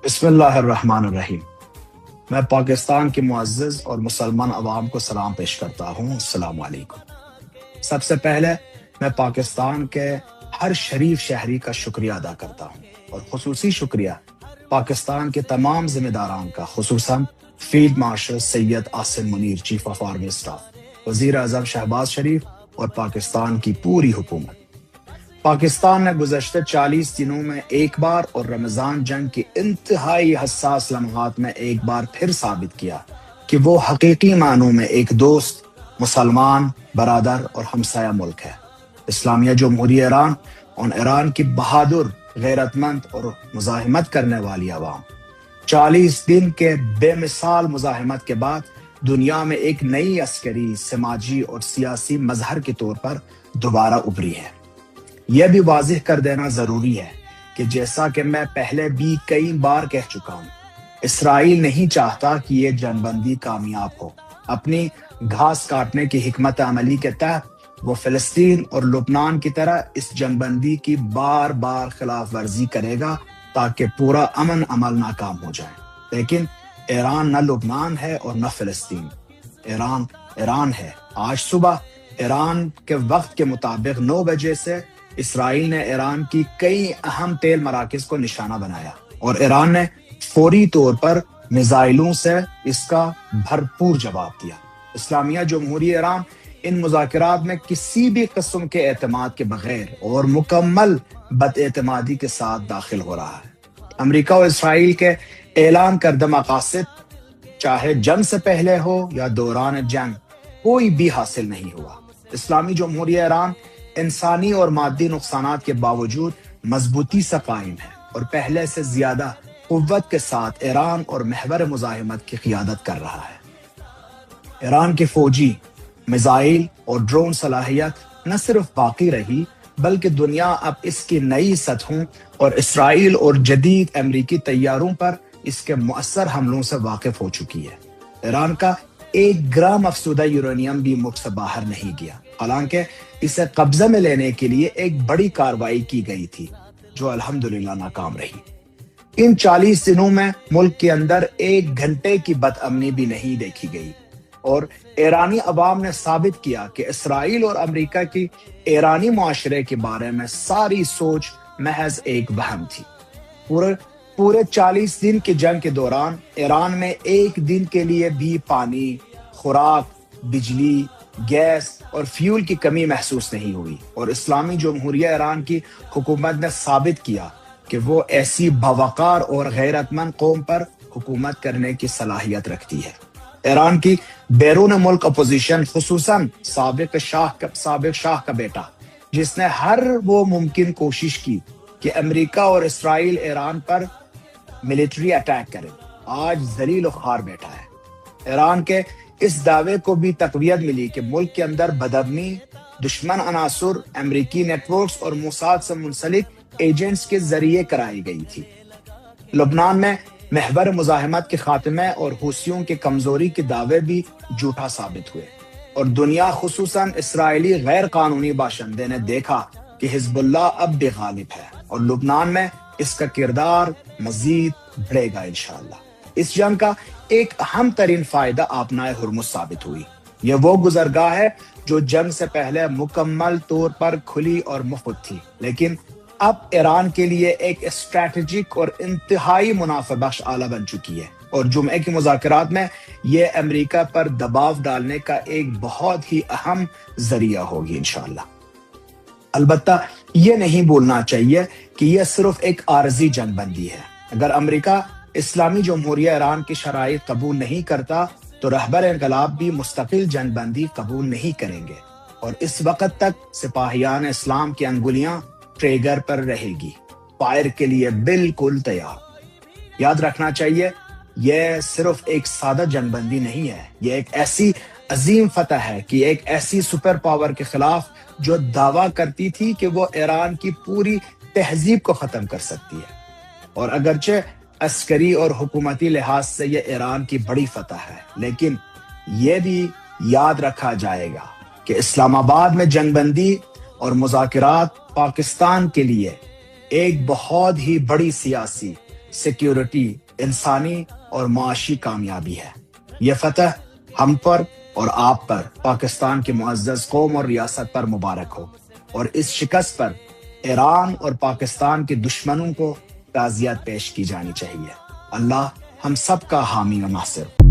بسم اللہ الرحمن الرحیم۔ میں پاکستان کے معزز اور مسلمان عوام کو سلام پیش کرتا ہوں۔ السلام علیکم۔ سب سے پہلے میں پاکستان کے ہر شریف شہری کا شکریہ ادا کرتا ہوں، اور خصوصی شکریہ پاکستان کے تمام ذمہ داران کا، خصوصاً field marshal Syed Asim Munir, chief of army staff, وزیر اعظم شہباز شریف اور پاکستان کی پوری حکومت۔ پاکستان نے گزشتہ 40 دنوں میں ایک بار اور رمضان جنگ کے انتہائی حساس لمحات میں ایک بار پھر ثابت کیا کہ وہ حقیقی معنوں میں ایک دوست، مسلمان، برادر اور ہمسایہ ملک ہے۔ اسلامیہ جمہوریہ ایران اور ایران کی بہادر، غیرت مند اور مزاحمت کرنے والی عوام 40 دن کے بے مثال مزاحمت کے بعد دنیا میں ایک نئی عسکری، سماجی اور سیاسی مظہر کے طور پر دوبارہ ابھری ہے۔ یہ بھی واضح کر دینا ضروری ہے کہ جیسا کہ میں پہلے بھی کئی بار کہہ چکا ہوں، اسرائیل نہیں چاہتا کہ یہ جنگ بندی کامیاب ہو۔ اپنی گھاس کاٹنے کی حکمت عملی کے تحت وہ فلسطین اور لبنان کی طرح اس جنگ بندی کی بار بار خلاف ورزی کرے گا تاکہ پورا امن عمل ناکام ہو جائے۔ لیکن ایران نہ لبنان ہے اور نہ فلسطین، ایران ہے۔ آج صبح ایران کے وقت کے مطابق 9 بجے سے اسرائیل نے ایران کی کئی اہم تیل مراکز کو نشانہ بنایا، اور ایران نے فوری طور پر میزائلوں سے اس کا بھرپور جواب دیا۔ اسلامیہ جمہوریہ ایران ان مذاکرات میں کسی بھی قسم کے اعتماد کے بغیر اور مکمل بد اعتمادی کے ساتھ داخل ہو رہا ہے۔ امریکہ اور اسرائیل کے اعلان کردہ مقاصد، چاہے جنگ سے پہلے ہو یا دوران جنگ، کوئی بھی حاصل نہیں ہوا۔ اسلامی جمہوریہ ایران انسانی اور مادی نقصانات کے باوجود مضبوطی سے قائم ہے، اور پہلے سے زیادہ قوت کے ساتھ ایران اور محور مزاحمت کی قیادت کر رہا ہے۔ ایران کی فوجی، میزائل اور ڈرون صلاحیت نہ صرف باقی رہی، بلکہ دنیا اب اس کی نئی سطحوں اور اسرائیل اور جدید امریکی طیاروں پر اس کے مؤثر حملوں سے واقف ہو چکی ہے۔ ایران کا 1 گرام افسودہ یورینیم بھی ملک سے باہر نہیں گیا، حالانکہ اسے قبضے میں لینے کے لیے ایک بڑی کارروائی کی گئی تھی جو الحمدللہ ناکام رہی۔ ان 40 دنوں میں ملک کے اندر 1 گھنٹے کی بد امنی بھی نہیں دیکھی گئی، اور ایرانی عوام نے ثابت کیا کہ اسرائیل اور امریکہ کی ایرانی معاشرے کے بارے میں ساری سوچ محض ایک وہم تھی۔ پورے 40 دن کی جنگ کے دوران ایران میں ایک دن کے لیے بھی پانی، خوراک، بجلی، گیس اور فیول کی کمی محسوس نہیں ہوئی، اور اسلامی جمہوریہ ایران کی حکومت نے ثابت کیا کہ وہ ایسی باوقار اور غیرت مند قوم پر حکومت کرنے کی صلاحیت رکھتی ہے۔ ایران کی بیرون ملک اپوزیشن، خصوصاً سابق شاہ کا بیٹا، جس نے ہر وہ ممکن کوشش کی کہ امریکہ اور اسرائیل ایران پر ملٹری اٹیک کرے، آج ذلیل و خوار بیٹھا ہے۔ ایران کے اس دعوے کو بھی تقویت ملی کہ ملک کے اندر بدامنی دشمن عناصر امریکی نیٹ ورکس اور موساد سے منسلک ایجنٹس کے ذریعے کرائی گئی تھی۔ لبنان میں محور مزاحمت کے خاتمے اور حوثیوں کی کمزوری کے دعوے بھی جھوٹا ثابت ہوئے، اور دنیا، خصوصاً اسرائیلی غیر قانونی باشندے نے دیکھا کہ حزب اللہ اب بھی غالب ہے، اور لبنان میں اس کا کردار مزید بڑھے گا انشاءاللہ۔ اس جنگ کا ایک اہم ترین فائدہ آبنائے ہرمز ثابت ہوئی۔ یہ وہ گزرگاہ ہے جو جنگ سے پہلے مکمل طور پر کھلی اور مفت تھی، لیکن اب ایران کے لیے ایک اسٹریٹجک اور انتہائی منافع بخش آلہ بن چکی ہے، اور جمعے کے مذاکرات میں یہ امریکہ پر دباؤ ڈالنے کا ایک بہت ہی اہم ذریعہ ہوگی انشاءاللہ۔ البتہ یہ نہیں بھولنا چاہیے کہ یہ صرف ایک عارضی جنگ بندی ہے۔ اگر امریکہ اسلامی جمہوریہ ایران کی شرائط قبول نہیں کرتا تو رہبر انقلاب بھی مستقل جنگ بندی قبول نہیں کریں گے، اور اس وقت تک سپاہیان اسلام کی انگلیاں ٹریگر پر رہے گی، فائر کے لیے بالکل تیار۔ یاد رکھنا چاہیے، یہ صرف ایک سادہ جنگ بندی نہیں ہے، یہ ایک ایسی عظیم فتح ہے کہ ایک ایسی سپر پاور کے خلاف جو دعویٰ کرتی تھی کہ وہ ایران کی پوری تہذیب کو ختم کر سکتی ہے۔ اور اگرچہ عسکری اور حکومتی لحاظ سے یہ ایران کی بڑی فتح ہے، لیکن یہ بھی یاد رکھا جائے گا کہ اسلام آباد میں جنگ بندی اور مذاکرات پاکستان کے لیے ایک بہت ہی بڑی سیاسی، سیکیورٹی، انسانی اور معاشی کامیابی ہے۔ یہ فتح ہم پر اور آپ پر، پاکستان کی معزز قوم اور ریاست پر مبارک ہو، اور اس شکست پر ایران اور پاکستان کے دشمنوں کو تعزیت پیش کی جانی چاہیے۔ اللہ ہم سب کا حامی و ناصر ہو۔